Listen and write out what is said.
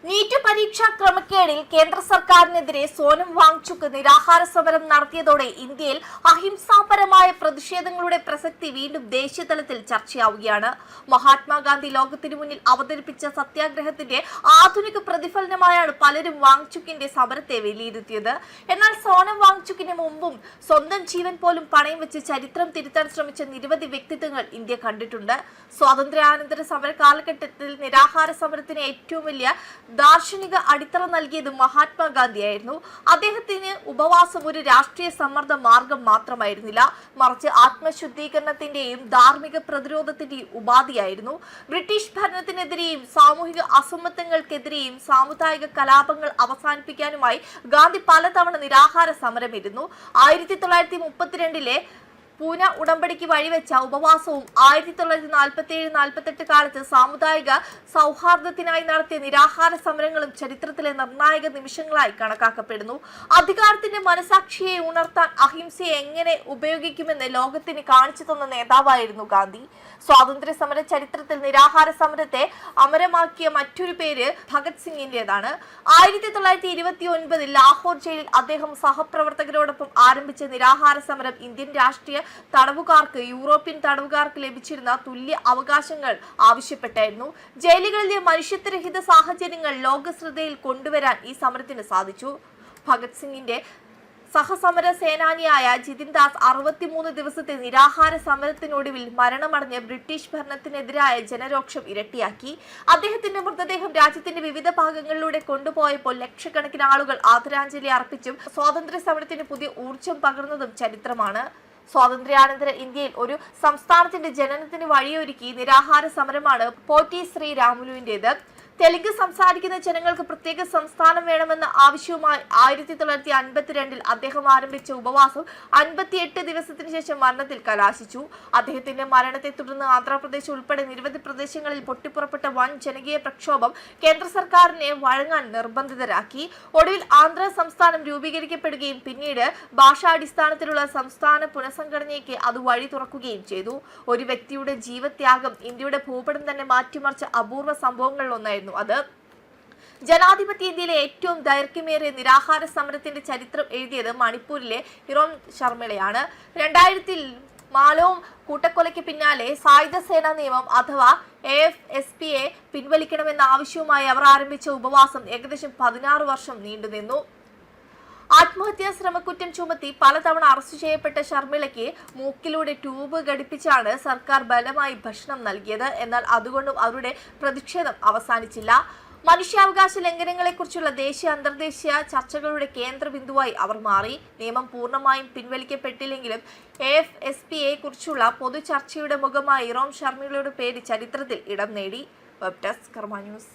NEET പരീക്ഷാ ക്രമക്കേടിൽ കേന്ദ്ര സർക്കാരിനെതിരെ സോനം വാങ്ചുക് നിരാഹാര സമരം നടത്തിയതോടെ ഇന്ത്യയിൽ അഹിംസാപരമായ പ്രതിഷേധങ്ങളുടെ പ്രസക്തി വീണ്ടും ദേശീയതലത്തിൽ ചർച്ചയാവുകയാണ്. മഹാത്മാഗാന്ധി ലോകത്തിനു മുന്നിൽ അവതരിപ്പിച്ച സത്യാഗ്രഹത്തിന്റെ ആധുനിക പ്രതിഫലനമായാണ് പലരും വാങ്ചുക്കിന്റെ സമരത്തെ വിലയിരുത്തിയത്. എന്നാൽ സോനം വാങ്ചുക്കിന് മുമ്പും സ്വന്തം ജീവൻ പോലും പണയം വെച്ച് ചരിത്രം തിരുത്താൻ ശ്രമിച്ച നിരവധി വ്യക്തിത്വങ്ങൾ ഇന്ത്യ കണ്ടിട്ടുണ്ട്. സ്വാതന്ത്ര്യാനന്തര സമര കാലഘട്ടത്തിൽ നിരാഹാര സമരത്തിന് ഏറ്റവും വലിയ ദാർശനിക അടിത്തറ നൽകിയത് മഹാത്മാഗാന്ധിയായിരുന്നു. അദ്ദേഹത്തിന് ഉപവാസം ഒരു രാഷ്ട്രീയ സമ്മർദ്ദ മാർഗം മാത്രമായിരുന്നില്ല, മറിച്ച് ആത്മശുദ്ധീകരണത്തിന്റെയും ധാർമ്മിക പ്രതിരോധത്തിന്റെയും ഉപാധിയായിരുന്നു. ബ്രിട്ടീഷ് ഭരണത്തിനെതിരെയും സാമൂഹിക അസമത്വങ്ങൾക്കെതിരെയും സാമുദായിക കലാപങ്ങൾ അവസാനിപ്പിക്കാനുമായി ഗാന്ധി പലതവണ നിരാഹാര സമരമിരുന്നു. 1932 പൂന ഉടമ്പടിക്ക് വഴിവെച്ച ഉപവാസവും 1947-48 കാലത്ത് സാമുദായിക സൗഹാർദ്ദത്തിനായി നടത്തിയ നിരാഹാര സമരങ്ങളും ചരിത്രത്തിലെ നിർണായക നിമിഷങ്ങളായി കണക്കാക്കപ്പെടുന്നു. അധികാരത്തിന്റെ മനസാക്ഷിയെ ഉണർത്താൻ അഹിംസയെ എങ്ങനെ ഉപയോഗിക്കുമെന്ന് ലോകത്തിന് കാണിച്ചു തന്ന നേതാവായിരുന്നു ഗാന്ധി. സ്വാതന്ത്ര്യ സമര ചരിത്രത്തിൽ നിരാഹാര സമരത്തെ അമരമാക്കിയ മറ്റൊരു പേര് ഭഗത് സിംഗിന്റേതാണ്. 1929 ലാഹോർ ജയിലിൽ അദ്ദേഹം സഹപ്രവർത്തകരോടൊപ്പം ആരംഭിച്ച നിരാഹാര സമരം ഇന്ത്യൻ രാഷ്ട്രീയ തടവുകാർക്ക് യൂറോപ്യൻ തടവുകാർക്ക് ലഭിച്ചിരുന്ന തുല്യ അവകാശങ്ങൾ ആവശ്യപ്പെട്ടായിരുന്നു. ജയിലുകളിലെ മനുഷ്യത്വരഹിത സാഹചര്യങ്ങൾ ലോകശ്രദ്ധയിൽ കൊണ്ടുവരാൻ ഈ സമരത്തിന് സാധിച്ചു. ഭഗത് സിംഗിന്റെ സഹസമര സേനാനിയായ ജിതിൻ ദാസ് 63 ദിവസത്തെ നിരാഹാര സമരത്തിനൊടുവിൽ മരണമടഞ്ഞ് ബ്രിട്ടീഷ് ഭരണത്തിനെതിരായ ജനരോക്ഷം ഇരട്ടിയാക്കി. അദ്ദേഹത്തിന്റെ മൃതദേഹം രാജ്യത്തിന്റെ വിവിധ ഭാഗങ്ങളിലൂടെ കൊണ്ടുപോയപ്പോൾ ലക്ഷക്കണക്കിന് ആളുകൾ ആദരാഞ്ജലി അർപ്പിച്ചും സ്വാതന്ത്ര്യ സമരത്തിന് പുതിയ ഊർജം പകർന്നതും ചരിത്രമാണ്. സ്വാതന്ത്ര്യാനന്തര ഇന്ത്യയിൽ ഒരു സംസ്ഥാനത്തിന്റെ ജനനത്തിന് വഴിയൊരുക്കി നിരാഹാര സമരമാണ് പോറ്റി ശ്രീരാമുലുവിന്റേത്. തെലുങ്ക് സംസാരിക്കുന്ന ജനങ്ങൾക്ക് പ്രത്യേക സംസ്ഥാനം വേണമെന്ന ആവശ്യവുമായി 1952 അദ്ദേഹം ആരംഭിച്ച ഉപവാസം 58 ദിവസത്തിന് ശേഷം മരണത്തിൽ കലാശിച്ചു. അദ്ദേഹത്തിന്റെ മരണത്തെ തുടർന്ന് ആന്ധ്രാപ്രദേശ് ഉൾപ്പെടെ നിരവധി പ്രദേശങ്ങളിൽ പൊട്ടിപ്പുറപ്പെട്ട വൻ ജനകീയ പ്രക്ഷോഭം കേന്ദ്ര സർക്കാരിനെ വഴങ്ങാൻ നിർബന്ധിതരാക്കി. ഒടുവിൽ ആന്ധ്ര സംസ്ഥാനം രൂപീകരിക്കപ്പെടുകയും പിന്നീട് ഭാഷാടിസ്ഥാനത്തിലുള്ള സംസ്ഥാന പുനഃസംഘടനയ്ക്ക് അത് വഴി തുറക്കുകയും ചെയ്തു. ഒരു വ്യക്തിയുടെ ജീവത്യാഗം ഇന്ത്യയുടെ ഭൂപടം തന്നെ മാറ്റിമറിച്ച അപൂർവ സംഭവങ്ങളിലൊന്നായിരുന്നു അത്. ജനാധിപത്യ ഇന്ത്യയിലെ ഏറ്റവും ദൈർഘ്യമേറിയ നിരാഹാര സമരത്തിന്റെ ചരിത്രം എഴുതിയത് മണിപ്പൂരിലെ ഇറോം ശർമിളയാണ്. 2000 മാലോം കൂട്ടക്കൊലയ്ക്ക് പിന്നാലെ സായുധ സേനാ നിയമം അഥവാ AFSPയെ പിൻവലിക്കണമെന്ന ആവശ്യവുമായി അവർ ആരംഭിച്ച ഉപവാസം ഏകദേശം 16 വർഷം നീണ്ടുനിന്നു. ആത്മഹത്യാ ശ്രമക്കുറ്റം ചുമത്തി പലതവണ അറസ്റ്റ് ചെയ്യപ്പെട്ട ശർമിളയ്ക്ക് മൂക്കിലൂടെ ട്യൂബ് ഘടിപ്പിച്ചാണ് സർക്കാർ ബലമായി ഭക്ഷണം നൽകിയത്. എന്നാൽ അതുകൊണ്ടും അവരുടെ പ്രതിഷേധം അവസാനിച്ചില്ല. മനുഷ്യാവകാശ ലംഘനങ്ങളെക്കുറിച്ചുള്ള ദേശീയ അന്തർദേശീയ ചർച്ചകളുടെ കേന്ദ്ര ബിന്ദുവായി അവർ മാറി. നിയമം പൂർണ്ണമായും പിൻവലിക്കപ്പെട്ടില്ലെങ്കിലും AFSPയെ കുറിച്ചുള്ള പൊതു ചർച്ചയുടെ മുഖമായി ഇറോം ശർമിളയുടെ പേര് ചരിത്രത്തിൽ ഇടം നേടി. വെബ് ഡെസ്ക് കർമ്മ ന്യൂസ്.